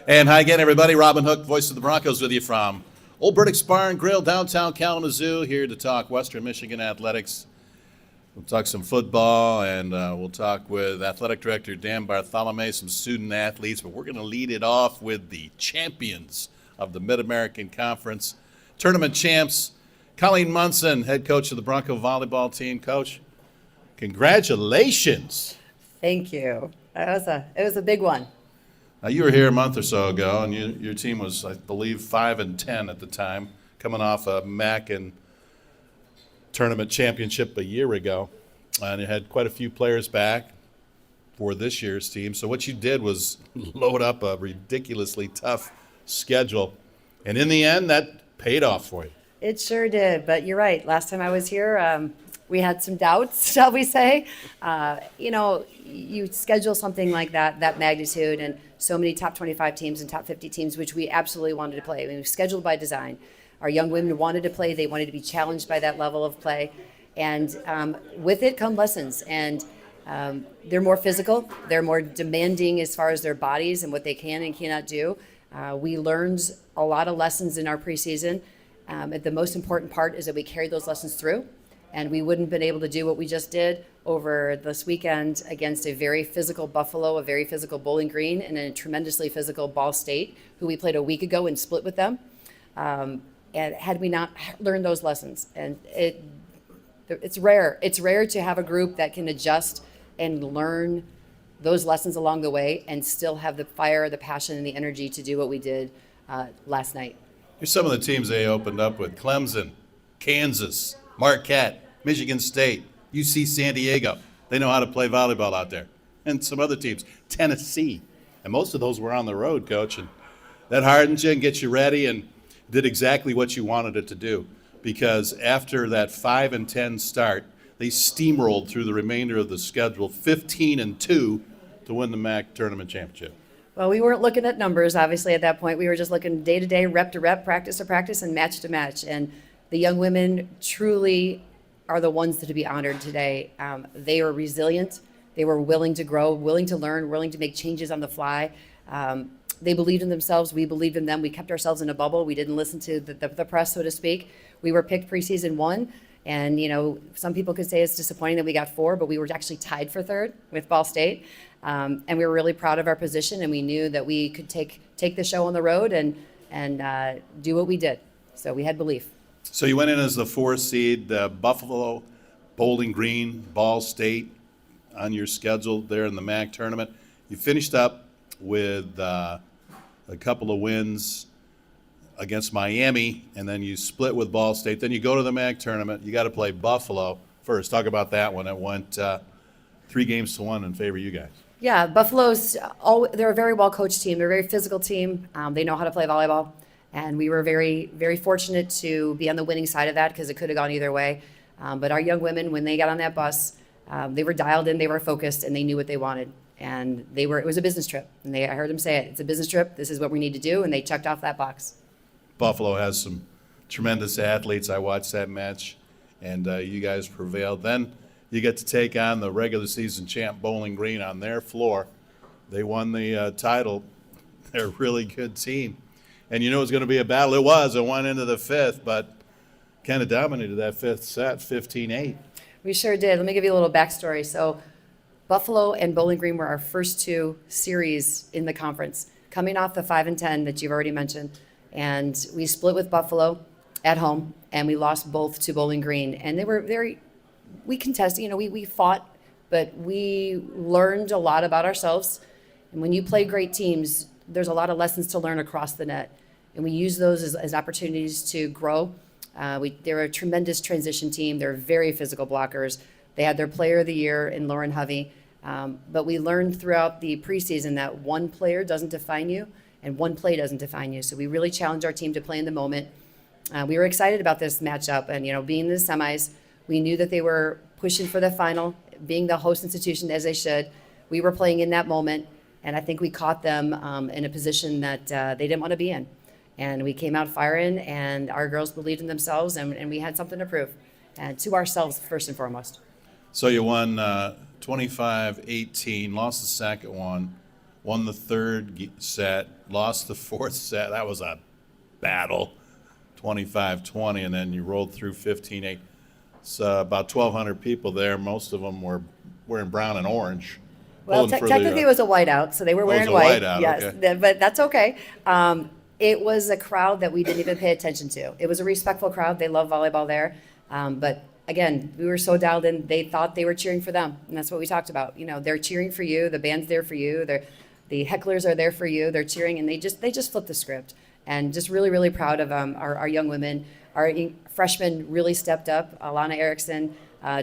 And hi again, everybody. Robin Hook, voice of the Broncos, with you from Old Burdick's Bar and Grill, downtown Kalamazoo, here to talk Western Michigan athletics. We'll talk some football, and we'll talk with Athletic Director Dan Bartholomew, some student athletes, but we're going to lead it off with the champions of the Mid-American Conference, tournament champs, Colleen Munson, head coach of the Bronco volleyball team. Coach, congratulations. Thank you. It was a big one. Now, you were here a month or so ago, and your team was, I believe, 5-10 at the time, coming off a MAC and tournament championship a year ago, and you had quite a few players back for this year's team. So what you did was load up a ridiculously tough schedule, and in the end, that paid off for you. It sure did, but you're right. Last time I was here, we had some doubts, shall we say. You schedule something like that magnitude, and so many top 25 teams and top 50 teams, which we absolutely wanted to play. I mean, we scheduled by design. Our young women wanted to play. They wanted to be challenged by that level of play. And with it come lessons. And they're more physical. They're more demanding as far as their bodies and what they can and cannot do. We learned a lot of lessons in our preseason. The most important part is that we carried those lessons through. And we wouldn't have been able to do what we just did over this weekend against a very physical Buffalo, a very physical Bowling Green, and a tremendously physical Ball State, who we played a week ago and split with them. And had we not learned those lessons, and it's rare. It's rare to have a group that can adjust and learn those lessons along the way and still have the fire, the passion, and the energy to do what we did last night. Here's some of the teams they opened up with: Clemson, Kansas, Marquette, Michigan State, UC San Diego. They know how to play volleyball out there. And some other teams, Tennessee. And most of those were on the road, Coach. And that hardens you and gets you ready and did exactly what you wanted it to do. Because after that 5-10 start, they steamrolled through the remainder of the schedule, 15-2 to win the MAC tournament championship. Well, we weren't looking at numbers, obviously, at that point. We were just looking day to day, rep to rep, practice to practice, and match to match. And the young women truly are the ones to be honored today. They were resilient. They were willing to grow, willing to learn, willing to make changes on the fly. They believed in themselves. We believed in them. We kept ourselves in a bubble. We didn't listen to the press, so to speak. We were picked preseason 1. And, some people could say it's disappointing that we got 4, but we were actually tied for 3rd with Ball State. And we were really proud of our position, and we knew that we could take the show on the road and do what we did. So we had belief. So you went in as the 4th seed, Buffalo, Bowling Green, Ball State on your schedule there in the MAC tournament. You finished up with a couple of wins against Miami, and then you split with Ball State. Then you go to the MAC tournament. You got to play Buffalo first. Talk about that one. It went 3-1 in favor of you guys. Yeah, they're a very well-coached team. They're a very physical team. They know how to play volleyball. And we were very, very fortunate to be on the winning side of that because it could have gone either way. But our young women, when they got on that bus, they were dialed in, they were focused, and they knew what they wanted. And it was a business trip. And I heard them say it. It's a business trip. This is what we need to do. And they checked off that box. Buffalo has some tremendous athletes. I watched that match, and you guys prevailed. Then you get to take on the regular season champ Bowling Green on their floor. They won the title. They're a really good team. And you know it was going to be a battle. It was. It went into the 5th, but kind of dominated that 5th set, 15-8. We sure did. Let me give you a little backstory. So Buffalo and Bowling Green were our first 2 series in the conference, coming off the 5-10 that you've already mentioned. And we split with Buffalo at home, and we lost both to Bowling Green. And they were we contested, we fought, but we learned a lot about ourselves. And when you play great teams, there's a lot of lessons to learn across the net. And we use those as opportunities to grow. They're a tremendous transition team. They're very physical blockers. They had their player of the year in Lauren Hovey. But we learned throughout the preseason that one player doesn't define you and one play doesn't define you. So we really challenged our team to play in the moment. We were excited about this matchup. And, being in the semis, we knew that they were pushing for the final, being the host institution as they should. We were playing in that moment. And I think we caught them in a position that they didn't want to be in. And we came out firing, and our girls believed in themselves, and we had something to prove, and to ourselves first and foremost. So you won 25-18, lost the second one, won the third set, lost the fourth set. That was a battle, 25-20, and then you rolled through 15-8. It's about 1,200 people there. Most of them were wearing brown and orange. Well, pulling for technically the, it was a whiteout, so they were wearing a white. whiteout, Yes, okay. but that's okay. It was a crowd that we didn't even pay attention to. It was a respectful crowd. They love volleyball there. But again, we were so dialed in, they thought they were cheering for them. And that's what we talked about. You know, they're cheering for you. The band's there for you. The hecklers are there for you. They're cheering, and they just flipped the script. And just really, really proud of our young women. Our freshmen really stepped up. Alana Erickson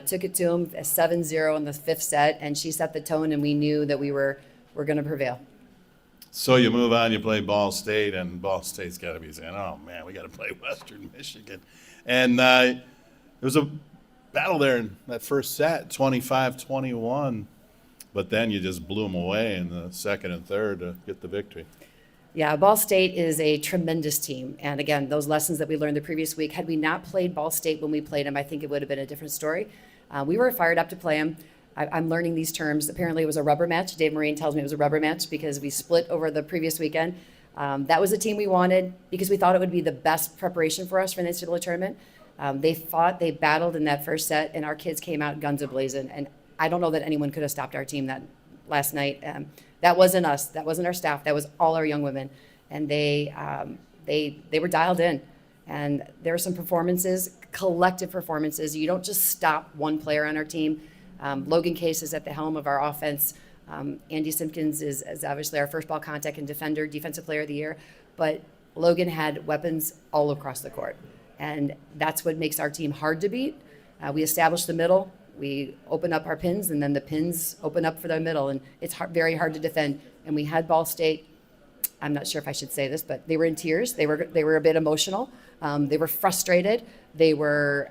took it to them, 7-0 in the fifth set, and she set the tone, and we knew that we were going to prevail. So you move on, you play Ball State, and Ball State's got to be saying, oh, man, we got to play Western Michigan. And there was a battle there in that first set, 25-21, but then you just blew them away in the second and third to get the victory. Yeah, Ball State is a tremendous team. And again, those lessons that we learned the previous week, had we not played Ball State when we played them, I think it would have been a different story. We were fired up to play them. I'm learning these terms. Apparently it was a rubber match. Dave Marine tells me it was a rubber match because we split over the previous weekend. That was the team we wanted because we thought it would be the best preparation for us for the NCAA tournament. They fought, they battled in that first set, and our kids came out guns a-blazing. And I don't know that anyone could have stopped our team that last night. That wasn't us. That wasn't our staff. That was all our young women. And they were dialed in. And there were some performances, collective performances. You don't just stop one player on our team. Logan Case is at the helm of our offense. Andy Simpkins is obviously our first ball contact and defender, defensive player of the year. But Logan had weapons all across the court. And that's what makes our team hard to beat. We establish the middle. We open up our pins, and then the pins open up for the middle. And it's very hard to defend. And we had Ball State. I'm not sure if I should say this, but they were in tears. They were a bit emotional. They were frustrated. They were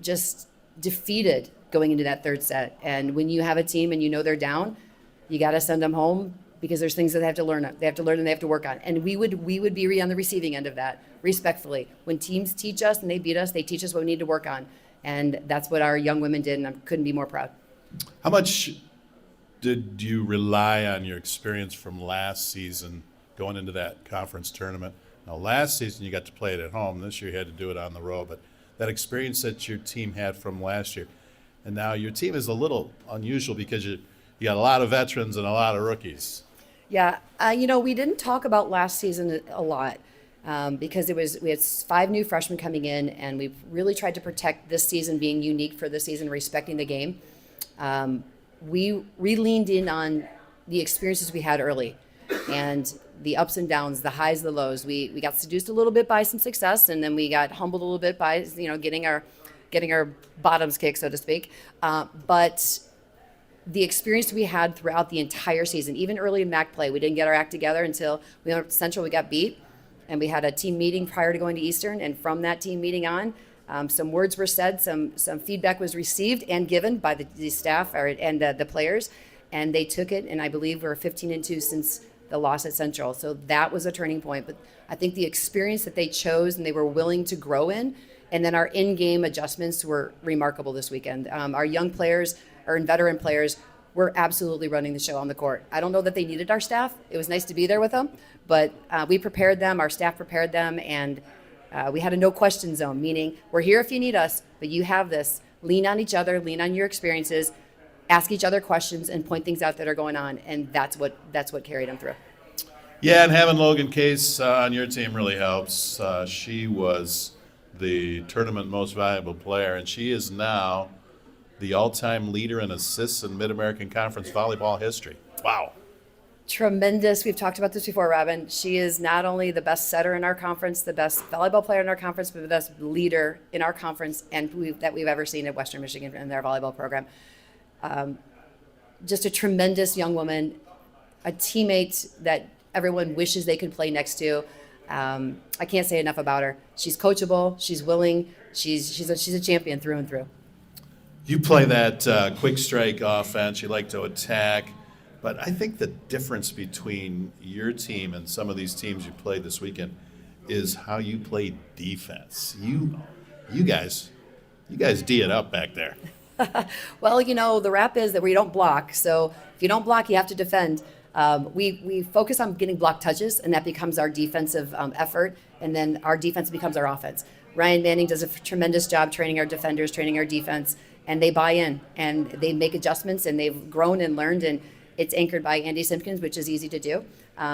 just defeated going into that third set. And when you have a team and you know they're down, you got to send them home because there's things that they have to learn. They have to learn and they have to work on. And we would be on the receiving end of that, respectfully. When teams teach us and they beat us, they teach us what we need to work on. And that's what our young women did, and I couldn't be more proud. How much did you rely on your experience from last season going into that conference tournament? Now, last season you got to play it at home. This year you had to do it on the road. But that experience that your team had from last year, and now your team is a little unusual because you got a lot of veterans and a lot of rookies. Yeah, we didn't talk about last season a lot because we had 5 new freshmen coming in, and we really tried to protect this season being unique for this season, respecting the game. We leaned in on the experiences we had early, and the ups and downs, the highs, the lows. We got seduced a little bit by some success, and then we got humbled a little bit by getting our bottoms kicked, so to speak. But the experience we had throughout the entire season, even early in MAC play, we didn't get our act together until we went up to Central. We got beat, and we had a team meeting prior to going to Eastern. And from that team meeting on, some words were said, some feedback was received and given by the staff and the players, and they took it. And I believe we're 15-2 since the loss at Central. So that was a turning point. But I think the experience that they chose and they were willing to grow in, and then our in-game adjustments were remarkable this weekend. Our young players, our veteran players, were absolutely running the show on the court. I don't know that they needed our staff. It was nice to be there with them, but we prepared them, our staff prepared them, and we had a no question zone, meaning we're here if you need us, but you have this. Lean on each other, lean on your experiences, ask each other questions, and point things out that are going on, and that's what carried them through. Yeah, and having Logan Case on your team really helps. She was the tournament most valuable player, and she is now the all-time leader in assists in Mid-American Conference volleyball history. Wow. Tremendous. We've talked about this before, Robin. She is not only the best setter in our conference, the best volleyball player in our conference, but the best leader in our conference and that we've ever seen at Western Michigan in their volleyball program. Just a tremendous young woman, a teammate that everyone wishes they could play next to. I can't say enough about her. She's coachable. She's willing. She's a champion through and through. You play that quick strike offense. You like to attack. But I think the difference between your team and some of these teams you played this weekend is how you play defense. You guys D it up back there. Well, the rap is that we don't block. So if you don't block, you have to defend. We focus on getting block touches, and that becomes our defensive effort, and then our defense becomes our offense. Ryan Manning does a tremendous job training our defenders, training our defense, and they buy in, and they make adjustments, and they've grown and learned, and it's anchored by Andy Simpkins, which is easy to do.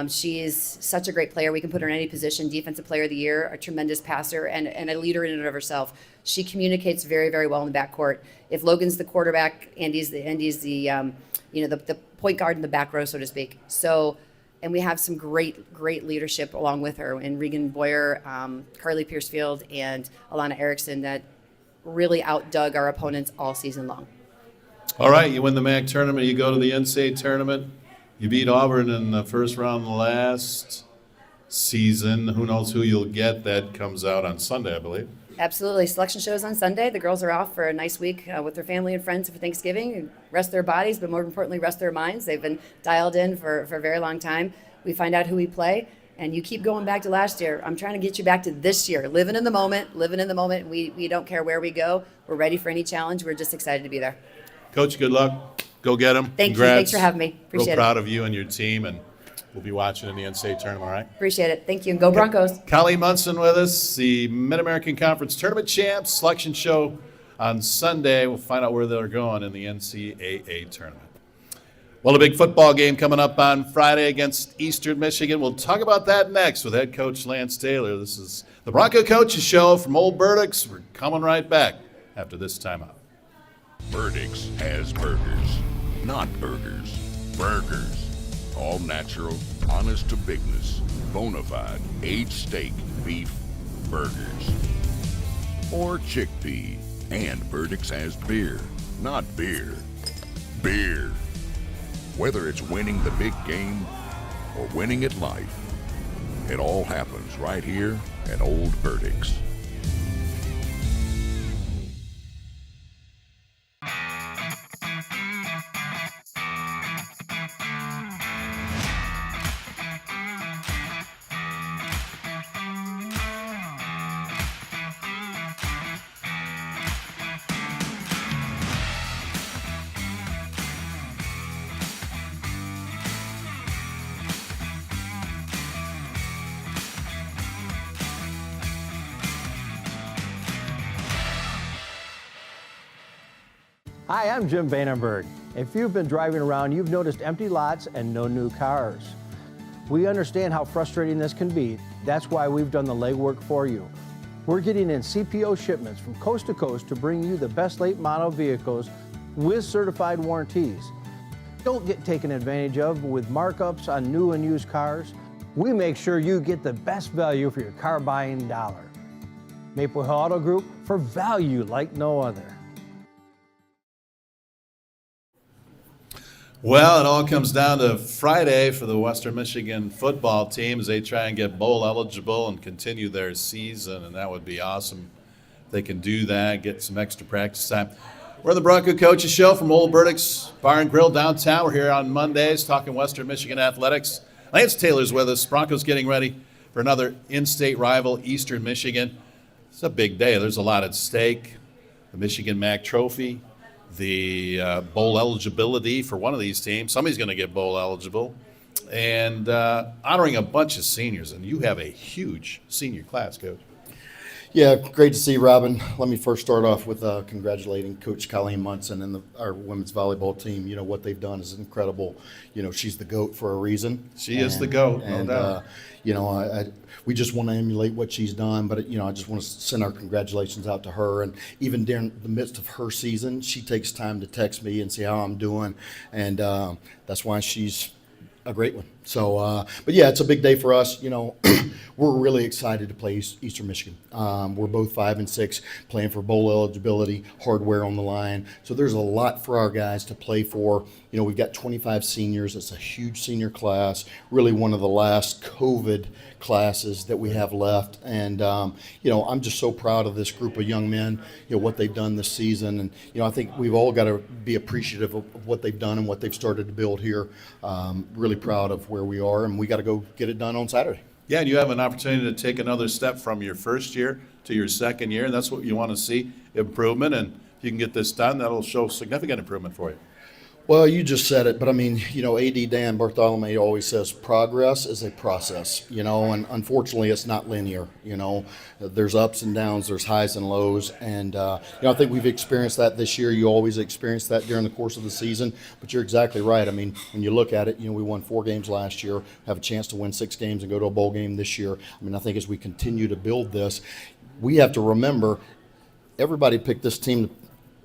She is such a great player. We can put her in any position, defensive player of the year, a tremendous passer, and a leader in and of herself. She communicates very, very well in the backcourt. If Logan's the quarterback, Andy's the point guard in the back row, so to speak. So, and we have some great leadership along with her, and Regan Boyer, Carly Piercefield, and Alana Erickson that really outdug our opponents all season long. All right, you win the MAC tournament, you go to the NCAA tournament. You beat Auburn in the first round last season. Who knows who you'll get? That comes out on Sunday, I believe. Absolutely. Selection shows on Sunday. The girls are off for a nice week with their family and friends for Thanksgiving, and rest their bodies, but more importantly, rest their minds. They've been dialed in for a very long time. We find out who we play, and you keep going back to last year. I'm trying to get you back to this year, living in the moment. We don't care where we go. We're ready for any challenge. We're just excited to be there. Coach, good luck. Go get them. Thank you. Thanks for having me. Appreciate it. Real proud of you and your team, and we'll be watching in the NCAA tournament, all right? Appreciate it. Thank you, and go Broncos. Colleen Munson with us, the Mid-American Conference Tournament Champs selection show on Sunday. We'll find out where they're going in the NCAA tournament. Well, a big football game coming up on Friday against Eastern Michigan. We'll talk about that next with head coach Lance Taylor. This is the Bronco Coaches Show from Old Burdocks. We're coming right back after this timeout. Burdocks has burgers, not burgers, burgers. All natural, honest to bigness, bona fide, aged steak, beef, burgers. Or chickpea. And Burdocks has beer, not beer, beer. Whether it's winning the big game or winning at life, it all happens right here at Old Burdocks. Hi, I'm Jim Vandenberg. If you've been driving around, you've noticed empty lots and no new cars. We understand how frustrating this can be. That's why we've done the legwork for you. We're getting in CPO shipments from coast to coast to bring you the best late model vehicles with certified warranties. Don't get taken advantage of with markups on new and used cars. We make sure you get the best value for your car buying dollar. Maple Hill Auto Group, for value like no other. Well, it all comes down to Friday for the Western Michigan football team as they try and get bowl eligible and continue their season, and that would be awesome if they can do that, get some extra practice time. We're the Bronco Coaches Show from Old Burdocks Bar and Grill downtown. We're here on Mondays talking Western Michigan athletics. Lance Taylor's with us. Broncos getting ready for another in-state rival, Eastern Michigan. It's a big day. There's a lot at stake. The Michigan MAC Trophy, the bowl eligibility for one of these teams. Somebody's going to get bowl eligible. And honoring a bunch of seniors. And you have a huge senior class, Coach. Yeah, great to see you, Robin. Let me first start off with congratulating Coach Colleen Munson and our women's volleyball team. You know, what they've done is incredible. You know, she's the GOAT for a reason. She is the GOAT, no doubt. You know, we just want to emulate what she's done, but, you know, I just want to send our congratulations out to her. And even during the midst of her season, she takes time to text me and see how I'm doing. And that's why she's a great one. So, but yeah, it's a big day for us. You know, we're really excited to play Eastern Michigan. We're both 5 and 6, playing for bowl eligibility, hardware on the line. So there's a lot for our guys to play for. You know, we've got 25 seniors. It's a huge senior class, really one of the last COVID classes that we have left. And, you know, I'm just so proud of this group of young men, you know, what they've done this season. And, you know, I think we've all got to be appreciative of what they've done and what they've started to build here. Really proud of where we are, and we got to go get it done on Saturday. Yeah, and you have an opportunity to take another step from your first year to your second year, and that's what you want to see, improvement. And if you can get this done, that'll show significant improvement for you. Well, you just said it, but I mean, AD Dan Bartholomew always says progress is a process, and unfortunately it's not linear, There's ups and downs, there's highs and lows, and, I think we've experienced that this year. You always experience that during the course of the season, but you're exactly right. I mean, when you look at it, we won 4 games last year, have a chance to win 6 games and go to a bowl game this year. I mean, I think as we continue to build this, we have to remember everybody picked this team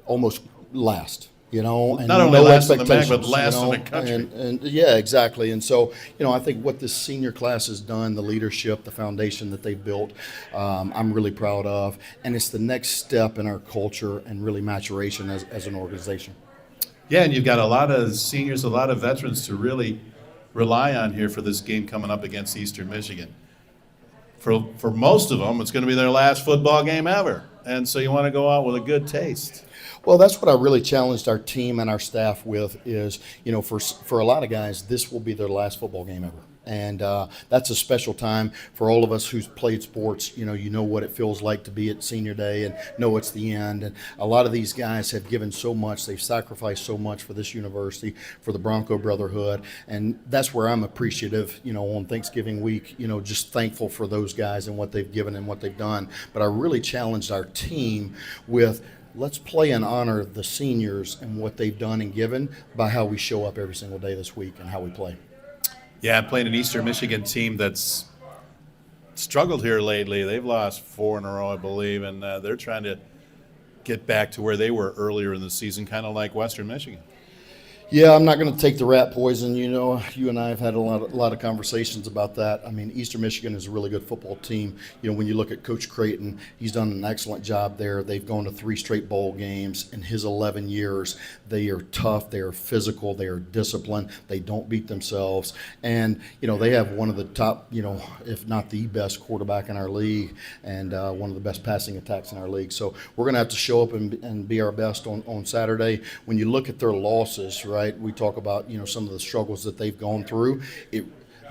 almost last. And Not only no last in the MAC, expectations, but last in the country. And yeah, exactly. And so, I think what this senior class has done, the leadership, the foundation that they've built, I'm really proud of. And it's the next step in our culture and really maturation as an organization. Yeah, and you've got a lot of seniors, a lot of veterans to really rely on here for this game coming up against Eastern Michigan. For most of them, it's going to be their last football game ever. And so you want to go out with a good taste. Well, that's what I really challenged our team and our staff with is, for a lot of guys, this will be their last football game ever. And that's a special time for all of us who's played sports. You know what it feels like to be at senior day and know it's the end. And a lot of these guys have given so much. They've sacrificed so much for this university, for the Bronco Brotherhood. And that's where I'm appreciative, on Thanksgiving week, just thankful for those guys and what they've given and what they've done. But I really challenged our team with, let's play and honor the seniors and what they've done and given by how we show up every single day this week and how we play. Yeah, playing an Eastern Michigan team that's struggled here lately. They've lost 4 in a row, I believe, and they're trying to get back to where they were earlier in the season, kind of like Western Michigan. Yeah, I'm not going to take the rat poison. You and I have had a lot of conversations about that. I mean, Eastern Michigan is a really good football team. When you look at Coach Creighton, he's done an excellent job there. They've gone to 3 straight bowl games in his 11 years. They are tough. They are physical. They are disciplined. They don't beat themselves. And, they have one of the top, if not the best quarterback in our league and one of the best passing attacks in our league. So we're going to have to show up and be our best on Saturday. When you look at their losses, right, we talk about, some of the struggles that they've gone through.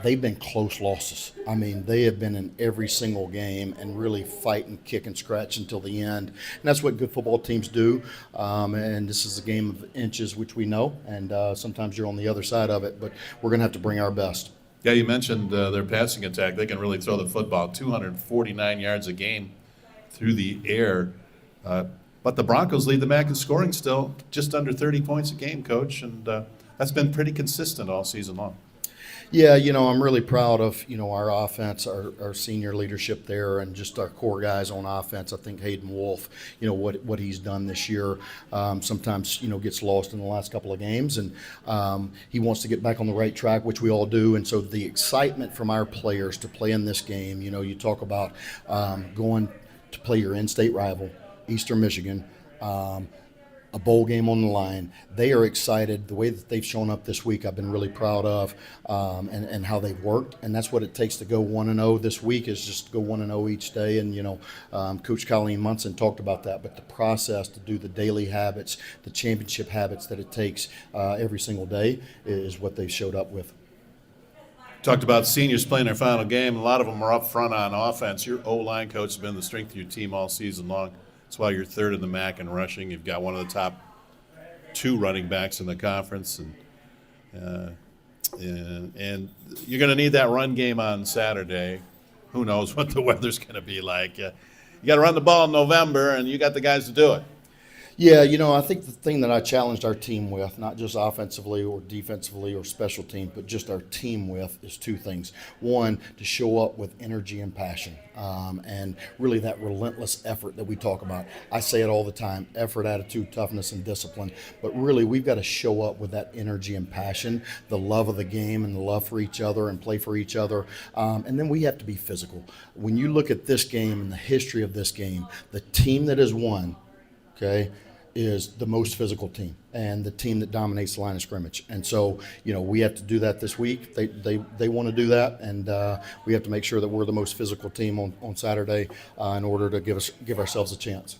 They've been close losses. I mean, they have been in every single game and really fight and kick and scratch until the end. And that's what good football teams do. And this is a game of inches, which we know. And sometimes you're on the other side of it. But we're going to have to bring our best. Yeah, you mentioned their passing attack. They can really throw the football 249 yards a game through the air. But the Broncos lead the MAC in scoring still, just under 30 points a game, Coach. And that's been pretty consistent all season long. Yeah, I'm really proud of, our offense, our senior leadership there, and just our core guys on offense. I think Hayden Wolf, what he's done this year, sometimes, gets lost in the last couple of games. And he wants to get back on the right track, which we all do. And so the excitement from our players to play in this game, you talk about going to play your in-state rival, Eastern Michigan, a bowl game on the line. They are excited. The way that they've shown up this week, I've been really proud of, and how they've worked. And that's what it takes to go 1-0 this week, is just go 1-0 each day. And, Coach Colleen Munson talked about that. But the process to do the daily habits, the championship habits that it takes every single day is what they've showed up with. Talked about seniors playing their final game. A lot of them are up front on offense. Your O-line coach has been the strength of your team all season long. That's why you're third in the MAC in rushing. You've got one of the top 2 running backs in the conference, and you're going to need that run game on Saturday. Who knows what the weather's going to be like? You got to run the ball in November, and you got the guys to do it. Yeah, I think the thing that I challenged our team with, not just offensively or defensively or special team, but just our team with, is 2 things. One, to show up with energy and passion, and really that relentless effort that we talk about. I say it all the time: effort, attitude, toughness, and discipline. But really, we've got to show up with that energy and passion, the love of the game and the love for each other and play for each other. And then we have to be physical. When you look at this game and the history of this game, the team that has won, okay, is the most physical team and the team that dominates the line of scrimmage. And so, we have to do that this week. They want to do that, and we have to make sure that we're the most physical team on Saturday in order to give ourselves a chance.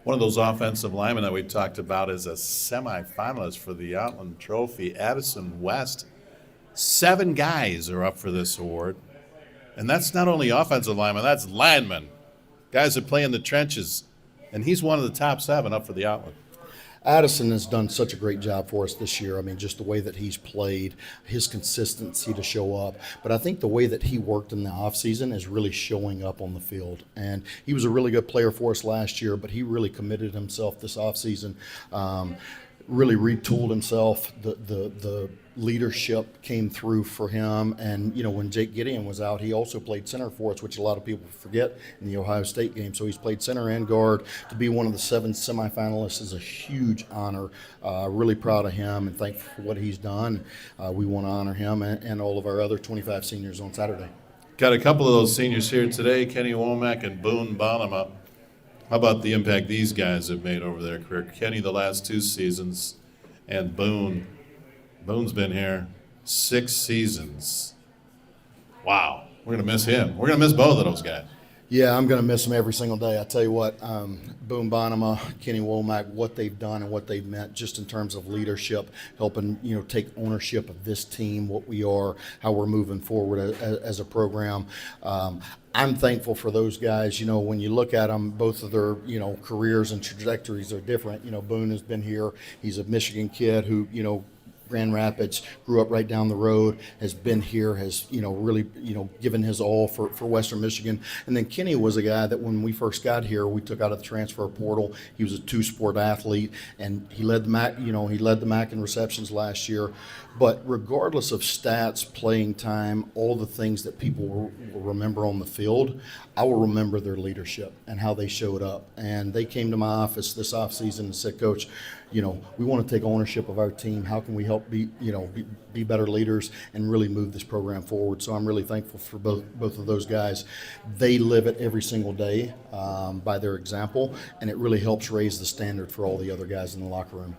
One of those offensive linemen that we talked about is a semifinalist for the Outland Trophy, Addison West. 7 guys are up for this award. And that's not only offensive linemen, that's linemen, guys that play in the trenches. And he's one of the top 7 up for the Outland. Addison has done such a great job for us this year. I mean, just the way that he's played, his consistency to show up. But I think the way that he worked in the offseason is really showing up on the field. And he was a really good player for us last year, but he really committed himself this offseason. Really retooled himself. The leadership came through for him. And, you know, when Jake Gideon was out, he also played center for us, which a lot of people forget in the Ohio State game. So he's played center and guard. To be one of the 7 semifinalists is a huge honor. Really proud of him and thankful for what he's done. We want to honor him and all of our other 25 seniors on Saturday. Got a couple of those seniors here today, Kenny Womack and Boone Bonema. How about the impact these guys have made over their career? Kenny the last 2 seasons, and Boone's been here 6 seasons. Wow, we're going to miss him. We're going to miss both of those guys. Yeah, I'm going to miss him every single day. I tell you what, Boone Bonema, Kenny Womack, what they've done and what they've meant just in terms of leadership, helping, you know, take ownership of this team, what we are, how we're moving forward as a program. I'm thankful for those guys. You know, when you look at them, both of their, you know, careers and trajectories are different. You know, Boone has been here. He's a Michigan kid who, you know, Grand Rapids, grew up right down the road, has been here, has, you know, really, you know, given his all for Western Michigan. And then Kenny was a guy that when we first got here, we took out of the transfer portal. He was a 2-sport athlete, and he led the MAC, you know, he led the MAC in receptions last year. But regardless of stats, playing time, all the things that people will remember on the field, I will remember their leadership and how they showed up. And they came to my office this offseason and said, Coach, you know, we want to take ownership of our team. How can we help be better leaders and really move this program forward? So I'm really thankful for both of those guys. They live it every single day by their example, and it really helps raise the standard for all the other guys in the locker room.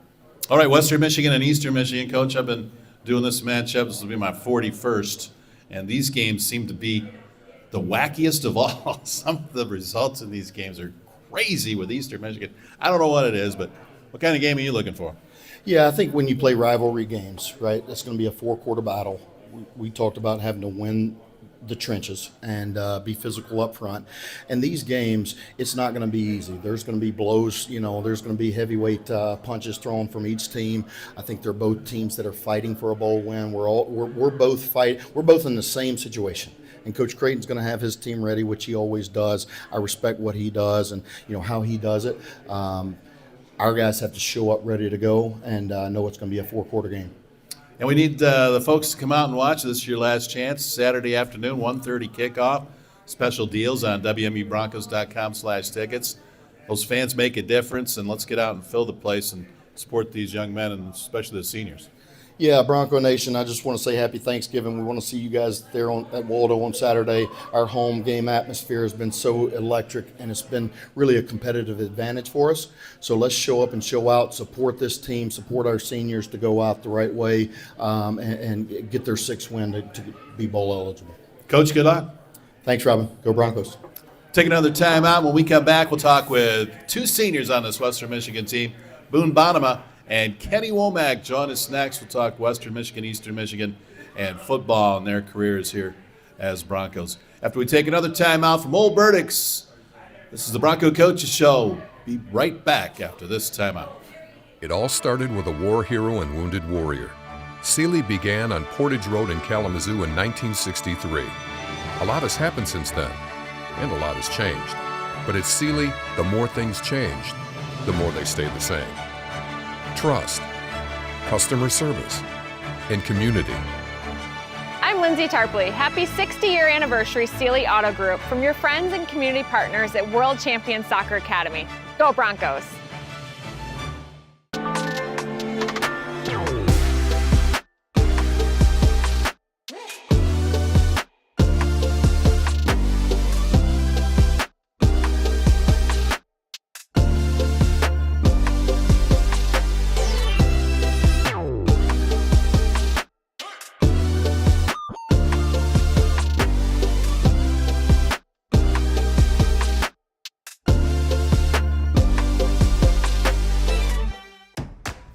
All right, Western Michigan and Eastern Michigan, Coach. I've been doing this matchup. This will be my 41st, and these games seem to be the wackiest of all. Some of the results in these games are crazy with Eastern Michigan. I don't know what it is, but what kind of game are you looking for? Yeah, I think when you play rivalry games, right, it's going to be a 4-quarter battle. We talked about having to win the trenches and be physical up front. And these games, it's not going to be easy. There's going to be blows, you know, there's going to be heavyweight punches thrown from each team. I think they're both teams that are fighting for a bowl win. We're both in the same situation. And Coach Creighton's going to have his team ready, which he always does. I respect what he does and, you know, how he does it. Our guys have to show up ready to go and know it's going to be a 4-quarter game. And we need the folks to come out and watch. This is your last chance. Saturday afternoon, 1:30 kickoff. Special deals on WMUBroncos.com/tickets. Those fans make a difference, and let's get out and fill the place and support these young men and especially the seniors. Yeah, Bronco Nation, I just want to say happy Thanksgiving. We want to see you guys there at Waldo on Saturday. Our home game atmosphere has been so electric, and it's been really a competitive advantage for us. So let's show up and show out, support this team, support our seniors to go out the right way and get their 6th win to be bowl eligible. Coach, good luck. Thanks, Robin. Go Broncos. Take another time out. When we come back, we'll talk with 2 seniors on this Western Michigan team, Boone Bonema and Kenny Womack. Join us next. We'll talk Western Michigan, Eastern Michigan, and football and their careers here as Broncos. After we take another time out from Old Burdicks, this is the Bronco Coaches Show. Be right back after this timeout. It all started with a war hero and wounded warrior. Sealy began on Portage Road in Kalamazoo in 1963. A lot has happened since then, and a lot has changed. But at Sealy, the more things changed, the more they stayed the same. Trust, customer service, and community. I'm Lindsay Tarpley. Happy 60-year anniversary, Sealy Auto Group, from your friends and community partners at World Champion Soccer Academy. Go Broncos!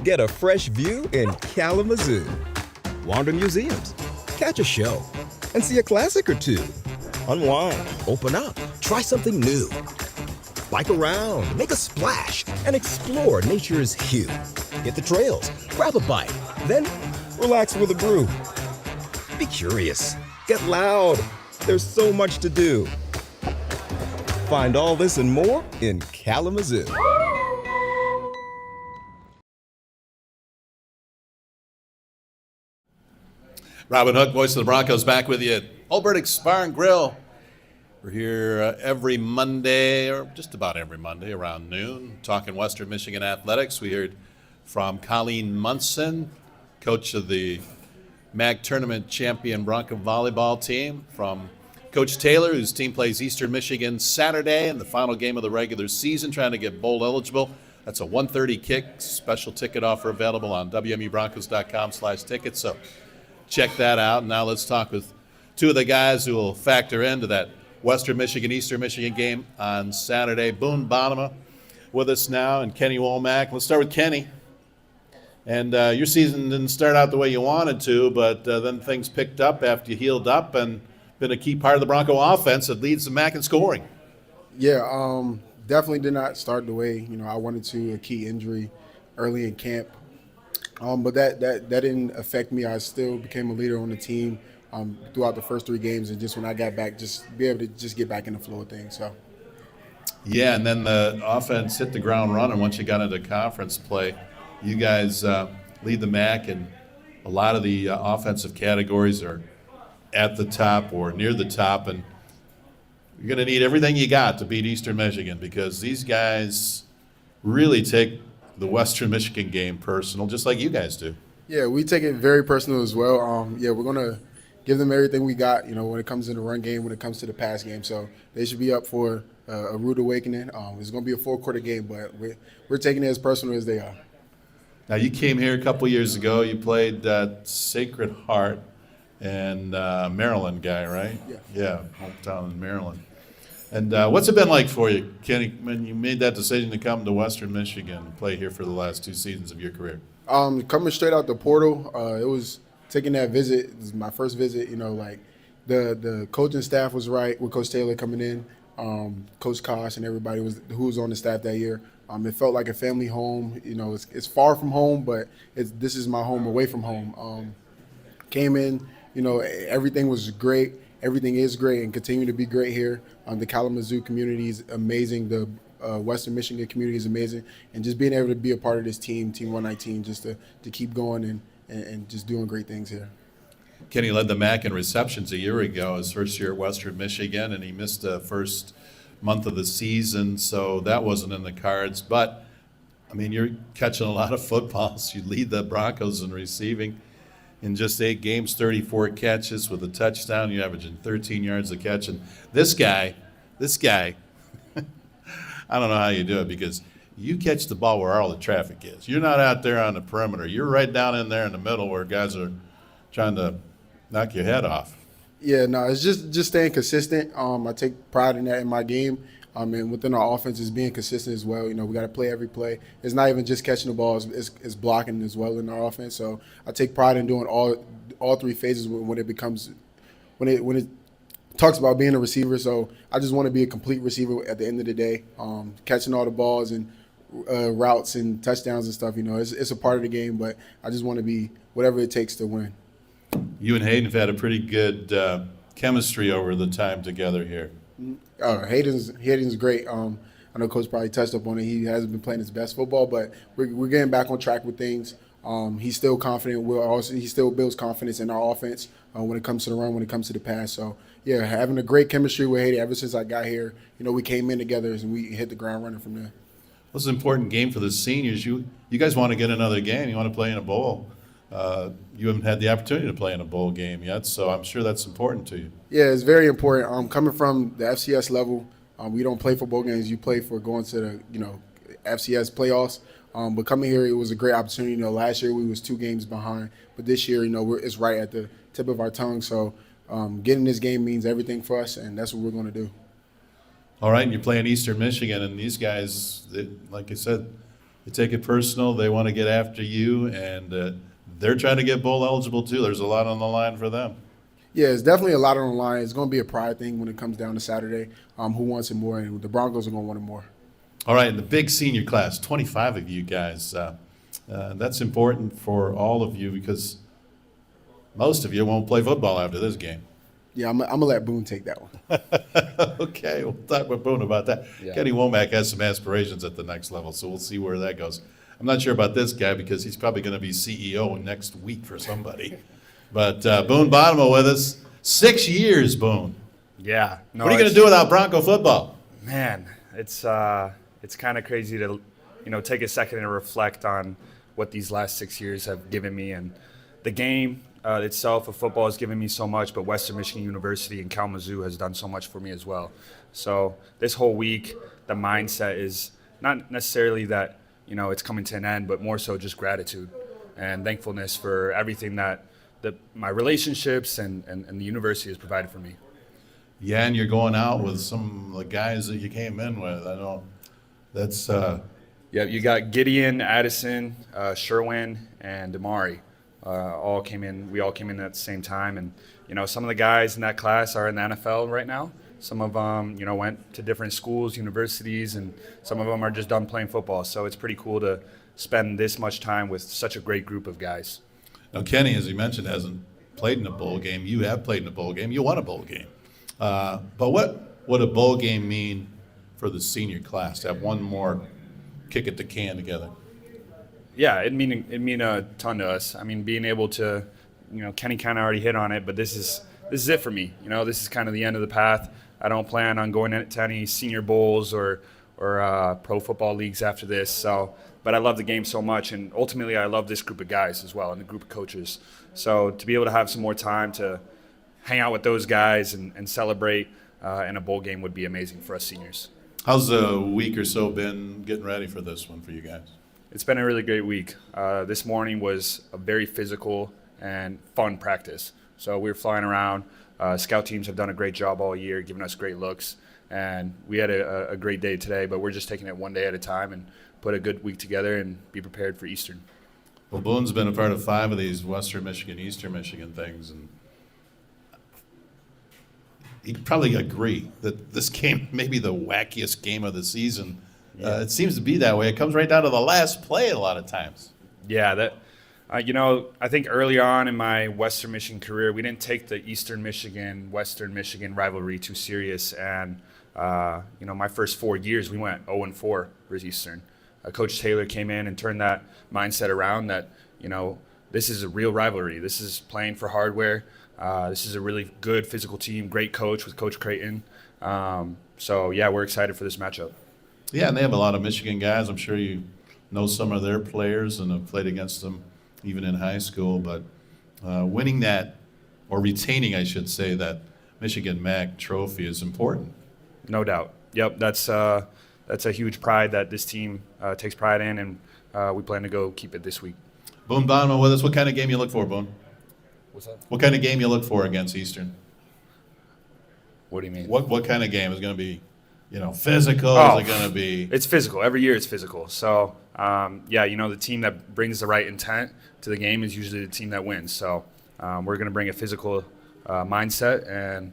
Get a fresh view in Kalamazoo. Wander museums, catch a show, and see a classic or two. Unwind, open up, try something new. Bike around, make a splash, and explore nature's hue. Hit the trails, grab a bite, then relax with a brew. Be curious, get loud. There's so much to do. Find all this and more in Kalamazoo. Robin Hook, voice of the Broncos, back with you at Old Burdick's Bar and Grill. We're here every Monday, or just about every Monday, around noon, talking Western Michigan athletics. We heard from Colleen Munson, coach of the MAC tournament champion Bronco volleyball team, from Coach Taylor, whose team plays Eastern Michigan Saturday in the final game of the regular season, trying to get bowl eligible. That's a 1:30 kick. Special ticket offer available on WMUBroncos.com/tickets. So check that out. Now let's talk with two of the guys who will factor into that Western Michigan, Eastern Michigan game on Saturday. Boone Bonema with us now, and Kenny Womack. Let's start with Kenny. And your season didn't start out the way you wanted to, but then things picked up after you healed up and been a key part of the Bronco offense that leads the MAC in scoring. Yeah, definitely did not start the way I wanted to. A key injury early in camp, but that didn't affect me. I still became a leader on the team throughout the first 3 games, and just when I got back, just be able to just get back in the flow of things. So. Yeah, and then the offense hit the ground running once you got into conference play. You guys lead the MAC, and a lot of the offensive categories are at the top or near the top, and you're going to need everything you got to beat Eastern Michigan, because these guys really take the Western Michigan game personal, just like you guys do. Yeah, we take it very personal as well. We're going to give them everything we got, when it comes to the run game, when it comes to the pass game. So they should be up for a rude awakening. It's going to be a 4-quarter game, but we're taking it as personal as they are. Now, you came here a couple years ago. You played Sacred Heart and Maryland guy, right? Yeah. Yeah, hometown in Maryland. And what's it been like for you, Kenny, when you made that decision to come to Western Michigan and play here for the last 2 seasons of your career? Coming straight out the portal, it was taking that visit. It was my first visit. The coaching staff was right with Coach Taylor coming in, Coach Kosh and everybody who was on the staff that year. It felt like a family home. It's far from home, but this is my home away from home. Came in, everything was great. Everything is great and continue to be great here. The Kalamazoo community is amazing. The Western Michigan community is amazing. And just being able to be a part of this team, Team 119, just to keep going and just doing great things here. Kenny led the MAC in receptions a year ago, his first year at Western Michigan, and he missed the first month of the season, so that wasn't in the cards. But, you're catching a lot of footballs. You lead the Broncos in receiving. In just 8 games, 34 catches with a touchdown. You're averaging 13 yards a catch. And this guy, I don't know how you do it, because you catch the ball where all the traffic is. You're not out there on the perimeter. You're right down in there in the middle where guys are trying to knock your head off. Yeah, no, it's just staying consistent. I take pride in that in my game. And within our offense is being consistent as well. We got to play every play. It's not even just catching the ball; it's blocking as well in our offense. So I take pride in doing all 3 phases when it talks about being a receiver. So I just want to be a complete receiver at the end of the day, catching all the balls and routes and touchdowns and stuff. It's a part of the game, but I just want to be whatever it takes to win. You and Hayden have had a pretty good chemistry over the time together here. Hayden's great. I know Coach probably touched up on it. He hasn't been playing his best football, but we're getting back on track with things. He's still confident. He still builds confidence in our offense when it comes to the run, when it comes to the pass. So, yeah, having a great chemistry with Hayden ever since I got here. We came in together and we hit the ground running from there. This is an important game for the seniors. You guys want to get another game. You want to play in a bowl. You haven't had the opportunity to play in a bowl game yet, so I'm sure that's important to you. Yeah, it's very important. Coming from the FCS level, we don't play for bowl games. You play for going to the FCS playoffs. But coming here, it was a great opportunity. Last year we was 2 games behind, but this year, it's right at the tip of our tongue. So getting this game means everything for us, and that's what we're going to do. All right, and you're playing Eastern Michigan, and these guys, like I said, they take it personal. They want to get after you, and they're trying to get bowl eligible too. There's a lot on the line for them. Yeah, it's definitely a lot on the line. It's going to be a pride thing when it comes down to Saturday. Who wants it more? And the Broncos are going to want it more. All right, the big senior class, 25 of you guys. That's important for all of you because most of you won't play football after this game. Yeah, I'm gonna let Boone take that one. Okay, we'll talk with Boone about that. Kenny Womack has some aspirations at the next level, so we'll see where that goes. I'm not sure about this guy because he's probably going to be CEO next week for somebody. But Boone Bottomo with us. 6 years, Boone. Yeah. No, What are you going to do without Bronco football? Man, it's kind of crazy to, take a second and reflect on what these last 6 years have given me. And the game itself of football has given me so much, but Western Michigan University and Kalamazoo has done so much for me as well. So this whole week, the mindset is not necessarily that, it's coming to an end, but more so just gratitude and thankfulness for everything that my relationships and the university has provided for me. Yeah, and you're going out with some of the guys that you came in with. I know that's Yeah, you got Gideon, Addison, Sherwin, and Damari. We all came in at the same time, and some of the guys in that class are in the NFL right now. Some of them, went to different schools, universities, and some of them are just done playing football. So it's pretty cool to spend this much time with such a great group of guys. Now, Kenny, as you mentioned, hasn't played in a bowl game. You have played in a bowl game. You won a bowl game. But what would a bowl game mean for the senior class to have one more kick at the can together? Yeah, it mean a ton to us. I mean, being able to, Kenny kind of already hit on it, but this is it for me. This is kind of the end of the path. I don't plan on going to any senior bowls or pro football leagues after this. So, but I love the game so much, and ultimately I love this group of guys as well and the group of coaches. So to be able to have some more time to hang out with those guys and celebrate in a bowl game would be amazing for us seniors. How's the week or so been getting ready for this one for you guys? It's been a really great week. This morning was a very physical and fun practice. So we were flying around. Scout teams have done a great job all year, giving us great looks. And we had a great day today, but we're just taking it one day at a time and put a good week together and be prepared for Eastern. Well, Boone's been a part of 5 of these Western Michigan, Eastern Michigan things, and he'd probably agree that this game may be the wackiest game of the season. It seems to be that way. It comes right down to the last play a lot of times. Yeah, I think early on in my Western Michigan career, we didn't take the Eastern Michigan, Western Michigan rivalry too serious. And, my first 4 years, we went 0-4 versus Eastern. Coach Taylor came in and turned that mindset around that, this is a real rivalry. This is playing for hardware. This is a really good physical team, great coach with Coach Creighton. We're excited for this matchup. Yeah, and they have a lot of Michigan guys. I'm sure you know some of their players and have played against them even in high school. But winning that, or retaining, I should say, that Michigan MAC trophy is important. No doubt. Yep, that's a huge pride that this team takes pride in, and we plan to go keep it this week. Boone Bottomo with us. What kind of game you look for, Boone? What's that? What kind of game you look for against Eastern? What do you mean? What kind of game is going to be, physical? Is it going to be? It's physical. Every year it's physical. So, the team that brings the right intent to the game is usually the team that wins. So we're going to bring a physical mindset, and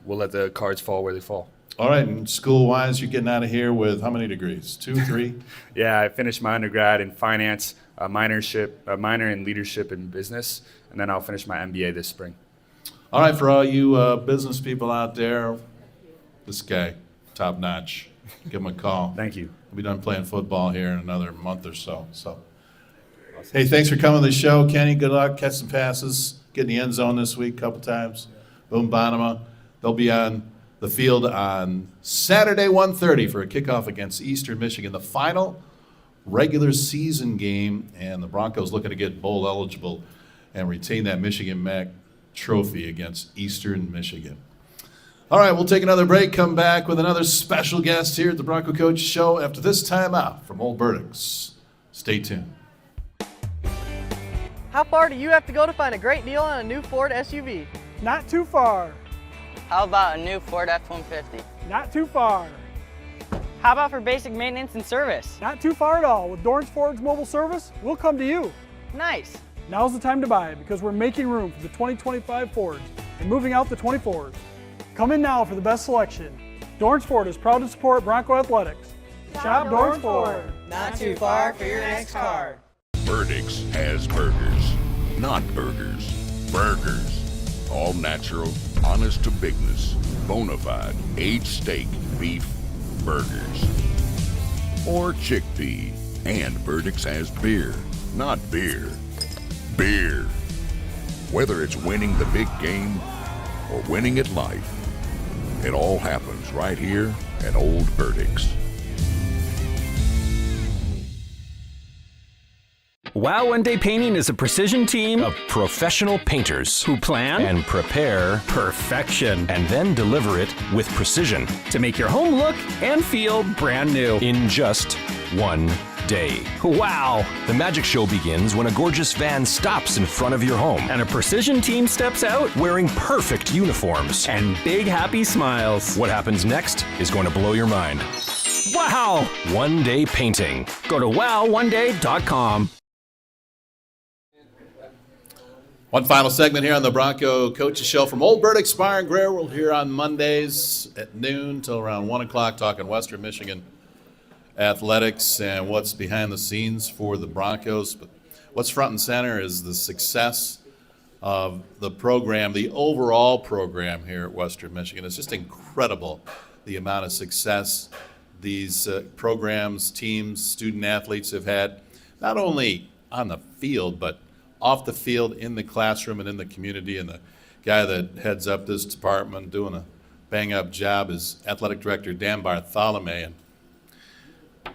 we'll let the cards fall where they fall. All right, and school-wise, you're getting out of here with how many degrees? 2, 3? Yeah, I finished my undergrad in finance, a minor in leadership and business, and then I'll finish my MBA this spring. All right, for all you business people out there, this guy, top notch. Give him a call. Thank you. We'll be done playing football here in another month or so. Hey, thanks for coming to the show, Kenny. Good luck. Catch some passes. Get in the end zone this week a couple times. Boone Bottomo. They'll be on the field on Saturday, 1:30 for a kickoff against Eastern Michigan, the final regular season game, and the Broncos looking to get bowl eligible and retain that Michigan MAC trophy against Eastern Michigan. All right, we'll take another break, come back with another special guest here at the Bronco Coach Show after this time out from Old Burdocks. Stay tuned. How far do you have to go to find a great deal on a new Ford SUV? Not too far. How about a new Ford F-150? Not too far. How about for basic maintenance and service? Not too far at all. With Dorrance Ford's mobile service, we'll come to you. Nice. Now's the time to buy because we're making room for the 2025 Fords and moving out the 24s. Come in now for the best selection. Dorns Ford is proud to support Bronco Athletics. Shop Dorns Ford. Not too far for your next car. Verdicts has burgers, not burgers. Burgers. All natural, honest to bigness, bona fide, aged steak, beef, burgers. Or chickpea. And Verdicts has beer, not beer. Beer. Whether it's winning the big game or winning at life, it all happens right here at Old Verdicts. Wow One Day Painting is a precision team of professional painters who plan and prepare perfection and then deliver it with precision to make your home look and feel brand new in just one day. Wow! The magic show begins when a gorgeous van stops in front of your home and a precision team steps out wearing perfect uniforms and big happy smiles. What happens next is going to blow your mind. Wow! One Day Painting. Go to wowOneDay.com. One final segment here on the Bronco Coaches Show from Old Verdicts Bar and Grill. We're here on Mondays at noon till around 1 o'clock talking Western Michigan athletics and what's behind the scenes for the Broncos. But what's front and center is the success of the program, the overall program here at Western Michigan. It's just incredible the amount of success these programs, teams, student athletes have had, not only on the field, but off the field, in the classroom, and in the community. And the guy that heads up this department doing a bang-up job is Athletic Director Dan Bartholomew. And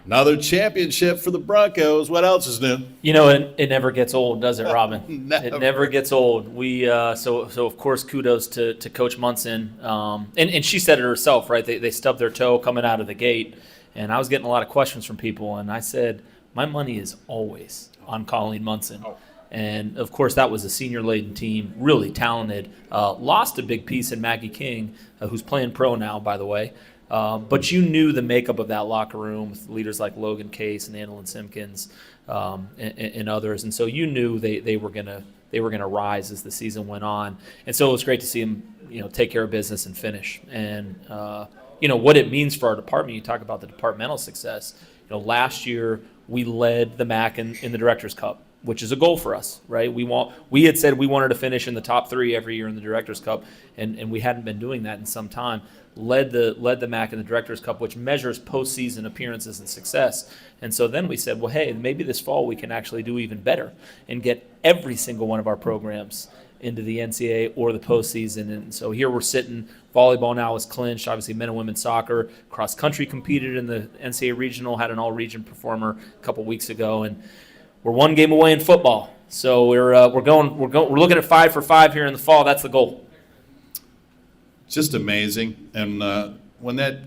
another championship for the Broncos. What else is new? You know, it never gets old, does it, Robin? Never. It never gets old. We so of course kudos to Coach Munson, and she said it herself, right? They stubbed their toe coming out of the gate, and I was getting a lot of questions from people, and I said my money is always on Colleen Munson. Oh. And, of course, that was a senior-laden team, really talented. Lost a big piece in Maggie King, who's playing pro now, by the way. But you knew the makeup of that locker room with leaders like Logan Case and Annalyn Simpkins and others. And so you knew they were gonna rise as the season went on. And so it was great to see them, take care of business and finish. And, what it means for our department, you talk about the departmental success. Last year we led the MAC in the Directors' Cup, which is a goal for us, right? We had said we wanted to finish in the top 3 every year in the Directors' Cup, and we hadn't been doing that in some time. Led the MAC in the Directors' Cup, which measures postseason appearances and success. And so then we said, well, hey, maybe this fall we can actually do even better and get every single one of our programs into the NCAA or the postseason. And so here we're sitting. Volleyball now is clinched. Obviously, men and women's soccer, cross country competed in the NCAA regional, had an all-region performer a couple weeks ago, and we're one game away in football. So we're looking at 5 for 5 here in the fall. That's the goal. Just amazing. And when that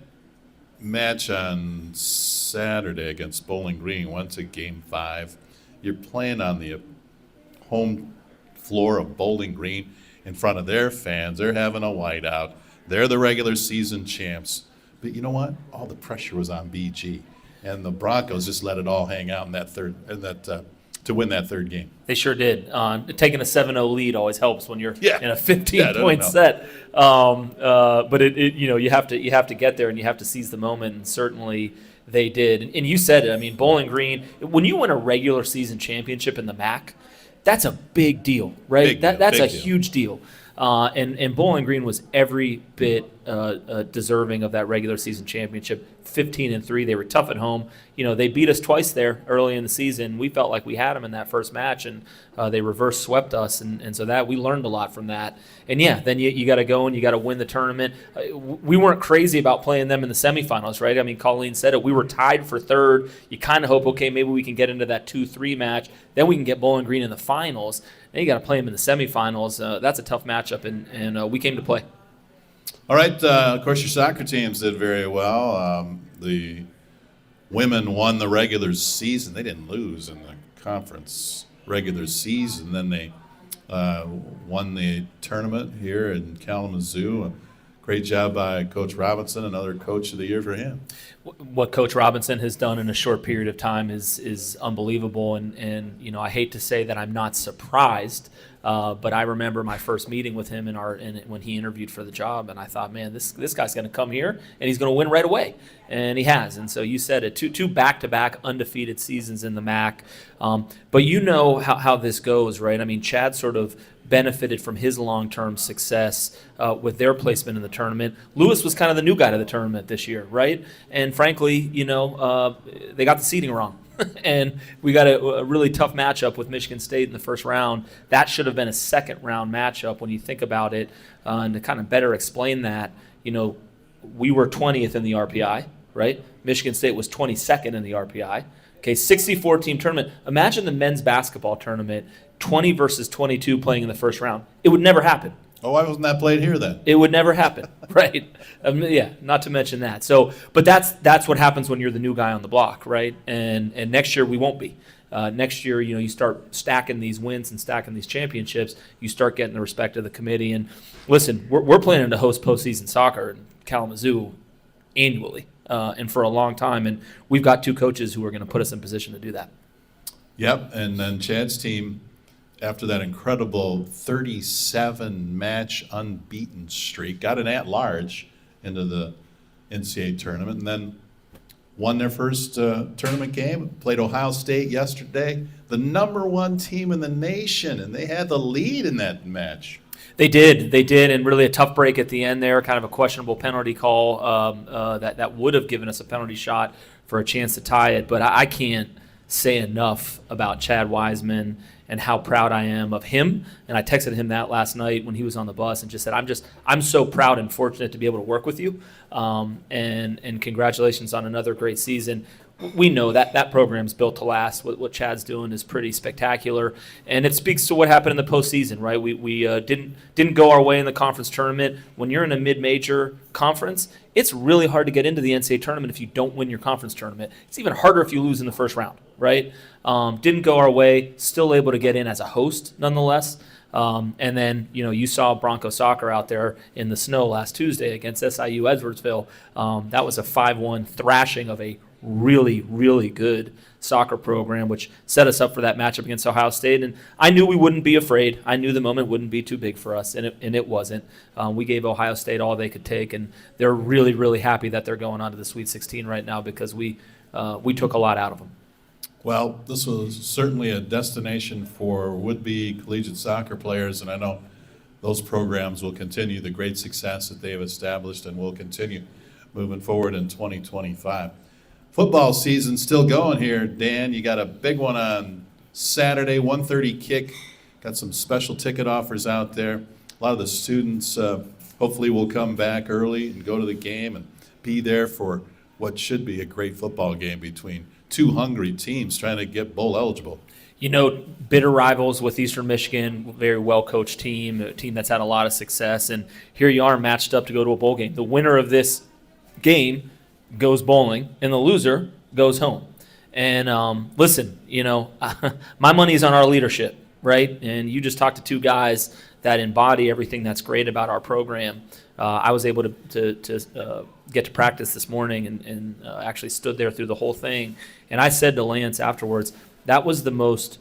match on Saturday against Bowling Green went to Game 5, you're playing on the home floor of Bowling Green in front of their fans. They're having a whiteout. They're the regular season champs. But you know what? All the pressure was on BG. And the Broncos just let it all hang out in that to win that third game. They sure did. Taking a 7-0 lead always helps when you're in a 15-point set. But you have to get there and you have to seize the moment, and certainly they did. And you said it. I mean, Bowling Green. When you win a regular season championship in the MAC, that's a big deal, right? That's a huge deal. And Bowling Green was every bit deserving of that regular season championship. 15-3, they were tough at home. They beat us twice there early in the season. We felt like we had them in that first match, and they reverse swept us, and so that we learned a lot from that. And then you got to go and you got to win the tournament. We weren't crazy about playing them in the semifinals, right? I mean, Colleen said it. We were tied for third. You kind of hope, okay, maybe we can get into that 2-3 match. Then we can get Bowling Green in the finals. Then you got to play them in the semifinals. That's a tough matchup, and we came to play. All right, of course, your soccer teams did very well. The women won the regular season. They didn't lose in the conference regular season. Then they won the tournament here in Kalamazoo. A great job by Coach Robinson, another Coach of the Year for him. What Coach Robinson has done in a short period of time is unbelievable, and I hate to say that I'm not surprised But I remember my first meeting with him when he interviewed for the job, and I thought, man, this guy's going to come here and he's going to win right away, and he has. And so you said it, two back-to-back undefeated seasons in the MAC. But you know how this goes, right? I mean, Chad sort of benefited from his long-term success with their placement in the tournament. Lewis was kind of the new guy to the tournament this year, right? And frankly, they got the seeding wrong. And we got a really tough matchup with Michigan State in the first round. That should have been a second-round matchup when you think about it. And to kind of better explain that, we were 20th in the RPI, right? Michigan State was 22nd in the RPI. Okay, 64-team tournament. Imagine the men's basketball tournament, 20 versus 22 playing in the first round. It would never happen. Oh, why wasn't that played here then? It would never happen, right? Yeah, not to mention that. So, but that's what happens when you're the new guy on the block, right? And next year we won't be. Next year, you start stacking these wins and stacking these championships. You start getting the respect of the committee. And listen, we're planning to host postseason soccer in Kalamazoo annually and for a long time. And we've got two coaches who are going to put us in position to do that. Yep, and then Chad's team, after that incredible 37-match unbeaten streak, got an at-large into the NCAA tournament, and then won their first tournament game, played Ohio State yesterday, the number one team in the nation, and they had the lead in that match. They did, and really a tough break at the end there, kind of a questionable penalty call that would have given us a penalty shot for a chance to tie it. But I can't say enough about Chad Wiseman and how proud I am of him. And I texted him that last night when he was on the bus and just said, I'm so proud and fortunate to be able to work with you. And congratulations on another great season. We know that program's built to last. What Chad's doing is pretty spectacular, and it speaks to what happened in the postseason, right? We didn't go our way in the conference tournament. When you're in a mid-major conference, it's really hard to get into the NCAA tournament if you don't win your conference tournament. It's even harder if you lose in the first round, right? Didn't go our way, still able to get in as a host nonetheless. And then, you saw Bronco soccer out there in the snow last Tuesday against SIU Edwardsville. That was a 5-1 thrashing of a really, really good soccer program, which set us up for that matchup against Ohio State. And I knew we wouldn't be afraid. I knew the moment wouldn't be too big for us, and it wasn't. We gave Ohio State all they could take, and they're really, really happy that they're going on to the Sweet 16 right now because we took a lot out of them. Well, this was certainly a destination for would-be collegiate soccer players, and I know those programs will continue the great success that they have established and will continue moving forward in 2025. Football season still going here, Dan. You got a big one on Saturday, 1:30 kick. Got some special ticket offers out there. A lot of the students hopefully will come back early and go to the game and be there for what should be a great football game between two hungry teams trying to get bowl eligible. Bitter rivals with Eastern Michigan, very well-coached team, a team that's had a lot of success, and here you are matched up to go to a bowl game. The winner of this game goes bowling, and the loser goes home. And listen, my money's on our leadership, right? And you just talked to two guys that embody everything that's great about our program. I was able to get to practice this morning and actually stood there through the whole thing. And I said to Lance afterwards, that was the most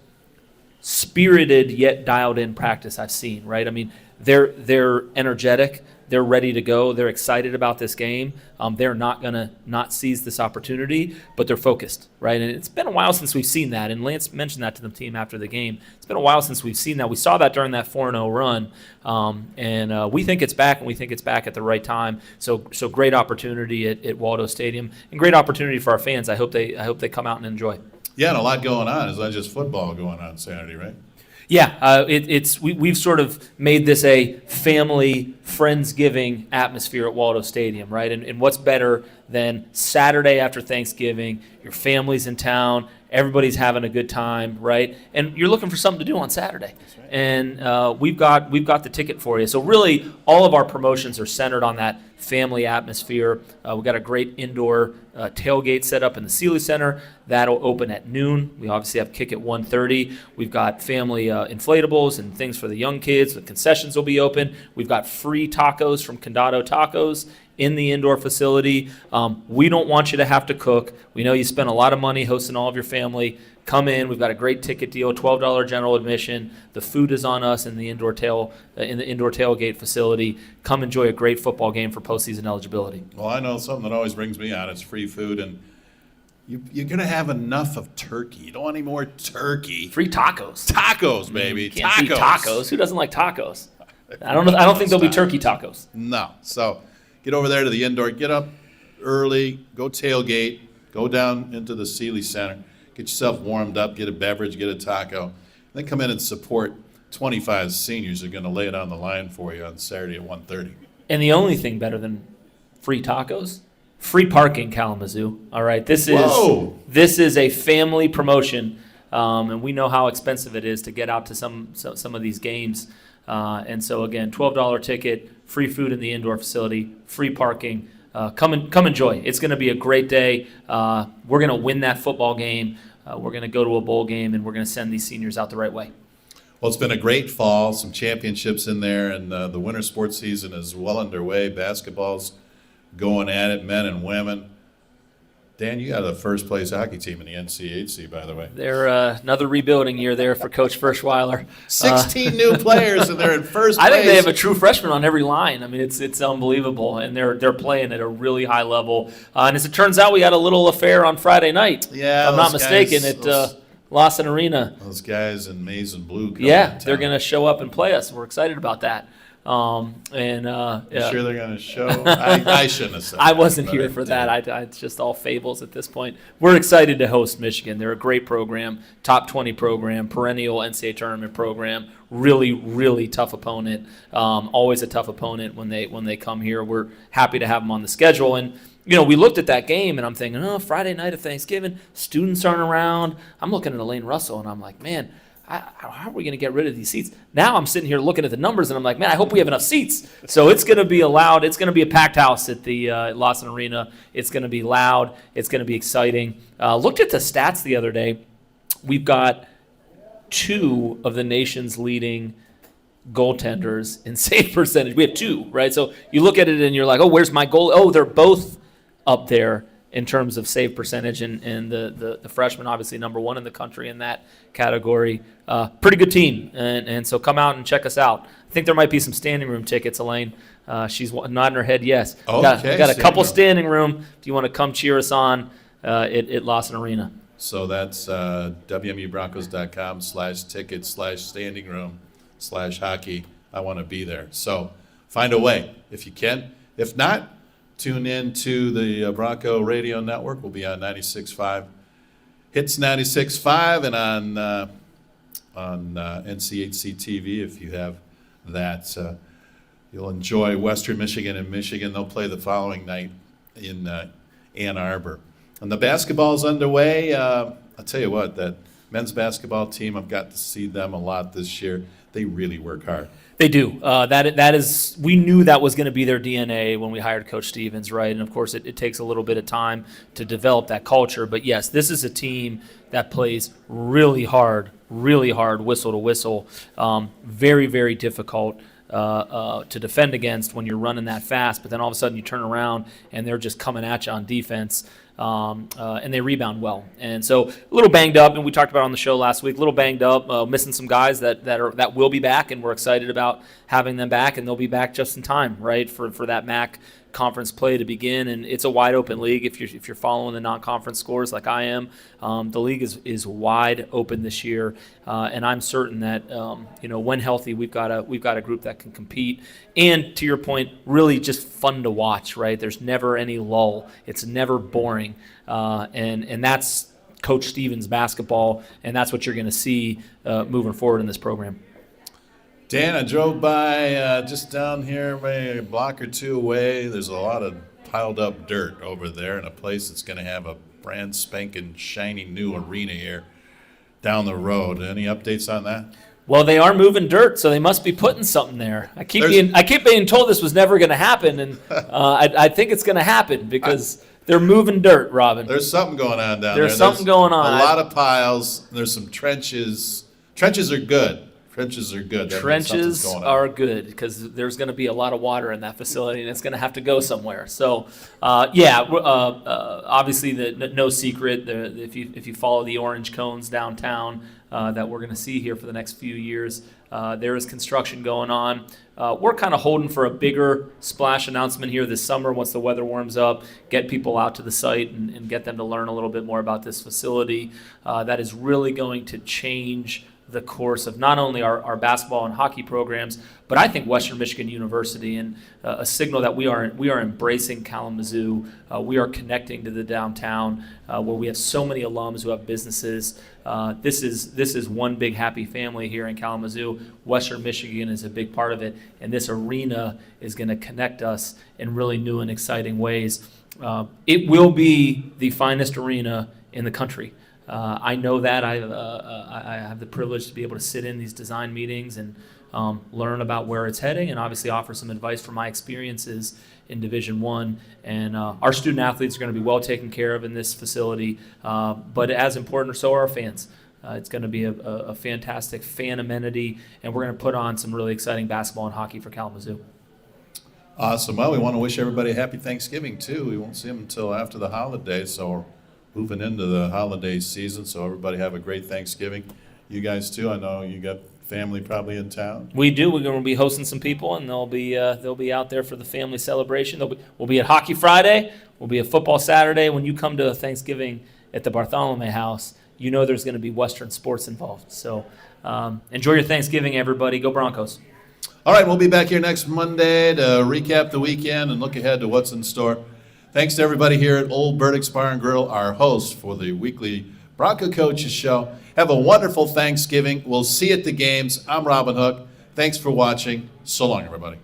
spirited yet dialed in practice I've seen, right? I mean, they're energetic. They're ready to go. They're excited about this game. They're not going to not seize this opportunity, but they're focused, right? And it's been a while since we've seen that. And Lance mentioned that to the team after the game. It's been a while since we've seen that. We saw that during that 4-0 run. And we think it's back, and we think it's back at the right time. So great opportunity at Waldo Stadium, and great opportunity for our fans. I hope they come out and enjoy. Yeah, and a lot going on. It's not just football going on Saturday, right? Yeah, we've sort of made this a family Friendsgiving atmosphere at Waldo Stadium, right? And what's better than Saturday after Thanksgiving, your family's in town, everybody's having a good time, right? And you're looking for something to do on Saturday. Right. And we've got the ticket for you. So really, all of our promotions are centered on that family atmosphere. We've got a great indoor tailgate set up in the Sealy Center. That'll open at noon. We obviously have kick at 1:30. We've got family inflatables and things for the young kids. The concessions will be open. We've got free tacos from Condado Tacos in the indoor facility. We don't want you to have to cook. We know you spend a lot of money hosting all of your family. Come in. We've got a great ticket deal, $12 general admission. The food is on us in the indoor tailgate facility. Come enjoy a great football game for postseason eligibility. Well, I know something that always brings me on. It's free food, and you're going to have enough of turkey. You don't want any more turkey. Free tacos. Tacos, baby. You can't beat tacos. Who doesn't like tacos? I don't think there'll be turkey tacos. No. So get over there to the indoor. Get up early. Go tailgate. Go down into the Sealy Center. Get yourself warmed up. Get a beverage. Get a taco. Then come in and support 25 seniors who are going to lay it on the line for you on Saturday at 1:30. And the only thing better than free tacos, free parking, Kalamazoo. All right, this is a family promotion, and we know how expensive it is to get out to some of these games. And so again, $12 ticket, free food in the indoor facility, free parking. Come enjoy. It's going to be a great day. We're going to win that football game. We're going to go to a bowl game, and we're going to send these seniors out the right way. Well, it's been a great fall, some championships in there, and the winter sports season is well underway. Basketball's going at it, men and women. Dan, you got the first place hockey team in the NCHC, by the way. They're another rebuilding year there for Coach Firschweiler. 16 new players, and they're in first place. I think they have a true freshman on every line. I mean, it's unbelievable, and they're playing at a really high level. And as it turns out, we had a little affair on Friday night. Yeah, if I'm not mistaken, at Lawson Arena. Those guys in maize and blue. Yeah, they're going to show up and play us. We're excited about that. You sure they're going to show? I shouldn't have said I that, wasn't but here for that. It's just all fables at this point. We're excited to host Michigan. They're a great program, top 20 program, perennial NCAA tournament program. Really, really tough opponent. Always a tough opponent when they come here. We're happy to have them on the schedule. And we looked at that game, and I'm thinking, Friday night of Thanksgiving, students aren't around. I'm looking at Elaine Russell, and I'm like, man, how are we going to get rid of these seats? Now I'm sitting here looking at the numbers, and I'm like, man, I hope we have enough seats. So it's going to be loud. It's going to be a packed house at the Lawson Arena. It's going to be loud. It's going to be exciting. Looked at the stats the other day. We've got 2 of the nation's leading goaltenders in save percentage. We have 2, right? So you look at it, and you're like, oh, where's my goal? Oh, they're both up there in terms of save percentage, and the freshman obviously number 1 in the country in that category. Pretty good team, and so come out and check us out. I think there might be some standing room tickets, Elaine. She's nodding her head yes. Okay, got a couple standing room if you want to come cheer us on at Lawson Arena. So that's WMUBroncos.com/tickets/standing-room/hockey. I want to be there. So find a way if you can. If not, tune in to the Bronco Radio Network. We'll be on 96.5, Hits 96.5, and on NCHC TV if you have that. You'll enjoy Western Michigan and Michigan. They'll play the following night in Ann Arbor. And the basketball's underway. I'll tell you what, that men's basketball team, I've got to see them a lot this year. They really work hard. They do. That is. We knew that was going to be their DNA when we hired Coach Stevens, right? And of course, it takes a little bit of time to develop that culture. But yes, this is a team that plays really hard, whistle to whistle. Very, very difficult to defend against when you're running that fast. But then all of a sudden you turn around and they're just coming at you on defense. And they rebound well. And so a little banged up, and we talked about it on the show last week, a little banged up, missing some guys that will be back, and we're excited about having them back, and they'll be back just in time, right, for that MAC conference play to begin. And it's a wide open league if you're following the non-conference scores like I am. The league is wide open this year, and I'm certain that when healthy, we've got a group that can compete. And to your point, really just fun to watch, right? There's never any lull. It's never boring, and that's Coach Stevens basketball, and that's what you're going to see moving forward in this program. Dan, I drove by just down here, maybe a block or 2 away. There's a lot of piled up dirt over there in a place that's going to have a brand spanking, shiny new arena here down the road. Any updates on that? Well, they are moving dirt, so they must be putting something there. I keep being told this was never going to happen, and I think it's going to happen because they're moving dirt, Robin. There's something going on down there. There's something going on. A lot of piles. There's some trenches. Trenches are good Trenches are good. That means something's Trenches going on. are good because there's going to be a lot of water in that facility, and it's going to have to go somewhere. So, obviously, no secret. If you follow the orange cones downtown that we're going to see here for the next few years, there is construction going on. We're kind of holding for a bigger splash announcement here this summer once the weather warms up, get people out to the site and get them to learn a little bit more about this facility. That is really going to change the course of not only our basketball and hockey programs, but I think Western Michigan University, and a signal that we are embracing Kalamazoo. We are connecting to the downtown where we have so many alums who have businesses. This is one big happy family here in Kalamazoo. Western Michigan is a big part of it, and this arena is going to connect us in really new and exciting ways. It will be the finest arena in the country. I know that. I have the privilege to be able to sit in these design meetings and learn about where it's heading, and obviously offer some advice from my experiences in Division I. And our student athletes are going to be well taken care of in this facility, but as important, so are our fans. It's going to be a fantastic fan amenity, and we're going to put on some really exciting basketball and hockey for Kalamazoo. Awesome. Well, we want to wish everybody a happy Thanksgiving, too. We won't see them until after the holidays, so we're moving into the holiday season, so everybody have a great Thanksgiving. You guys, too, I know you got family probably in town. We do. We're going to be hosting some people, and they'll be out there for the family celebration. We'll be at Hockey Friday. We'll be at Football Saturday. When you come to Thanksgiving at the Bartholomew House, you know there's going to be Western sports involved. So enjoy your Thanksgiving, everybody. Go Broncos. All right, we'll be back here next Monday to recap the weekend and look ahead to what's in store. Thanks to everybody here at Old Burdick's Bar and Grill, our host for the weekly Bronco Coaches Show. Have a wonderful Thanksgiving. We'll see you at the games. I'm Robin Hook. Thanks for watching. So long, everybody.